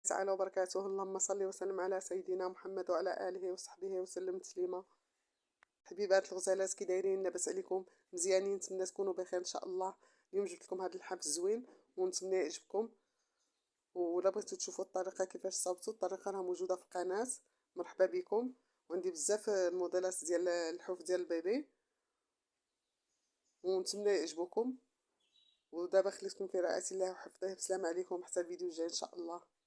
تعالى وبركاته. اللهم صل وسلم على سيدنا محمد وعلى آله وصحبه وسلم تسليما. حبيبات الغزالات، كي دايرين؟ لاباس عليكم؟ مزيانين؟ نتمنى تكونوا بخير ان شاء الله. اليوم جبت لكم هذا اللحاف الزوين ونتمنى يعجبكم. ولا بغيتو تشوفوا الطريقه كيفاش صاوبتو، الطريقه راه موجوده في القناه. مرحبا بكم. وعندي بزاف الموديلات ديال الحوف ديال البيبي ونتمنى يعجبوكم. ودابا خليتكم في رعاية الله وحفظه. بسلام عليكم، حتى الفيديو الجاي ان شاء الله.